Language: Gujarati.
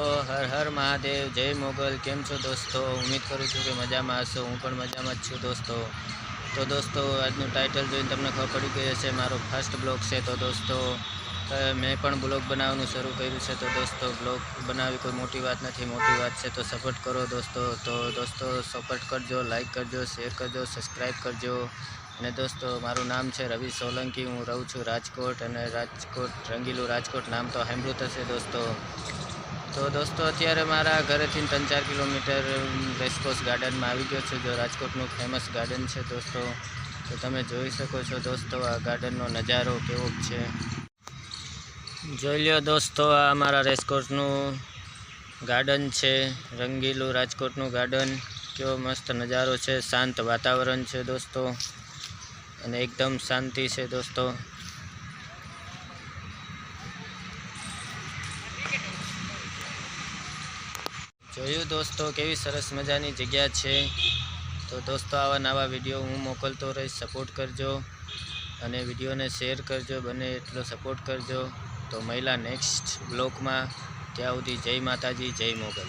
હર હર મહાદેવ, જય મોગલ। કેમ છો દોસ્તો? ઉમ્મીદ કરું છું કે મજામાં હશો। હું પણ મજામાં જ છું દોસ્તો। તો દોસ્તો આજનું ટાઇટલ જોઈને તમને ખબર પડી ગઈ હશે, મારો ફર્સ્ટ બ્લોગ છે। તો દોસ્તો મેં પણ બ્લોગ બનાવવાનું શરૂ કર્યું છે। તો દોસ્તો બ્લોગ બનાવવી કોઈ મોટી વાત નથી, મોટી વાત છે તો સપોર્ટ કરો દોસ્તો। તો દોસ્તો સપોર્ટ કરજો, લાઈક કરજો, શેર કરજો, સબસ્ક્રાઈબ કરજો। અને દોસ્તો મારું નામ છે રવિ સોલંકી, હું રહું છું રાજકોટ। અને રાજકોટ રંગીલું રાજકોટ નામ તો સાંભળ્યું હશે દોસ્તો। તો દોસ્તો અત્યારે મારા ઘરેથી 3-4 કિલોમીટર રેસકોર્સ ગાર્ડનમાં આવી ગયો છું, જો રાજકોટનું ફેમસ ગાર્ડન છે દોસ્તો। તો તમે જોઈ શકો છો દોસ્તો આ ગાર્ડનનો નજારો કેવો છે, જોઈ લો દોસ્તો। આ અમારા રેસકોર્સનું ગાર્ડન છે, રંગીલું રાજકોટનું ગાર્ડન। કેવો મસ્ત નજારો છે, શાંત વાતાવરણ છે દોસ્તો, અને એકદમ શાંતિ છે દોસ્તો। જોયું દોસ્તો કેવી સરસ મજાની જગ્યા છે। તો દોસ્તો આવા નવા વિડીયો હું મોકલતો રહીશ, સપોર્ટ કરજો અને વિડીયોને શેર કરજો, બને એટલો સપોર્ટ કરજો। તો મળ્યા નેક્સ્ટ બ્લોગમાં, ત્યાં સુધી જય માતાજી, જય મોગલ।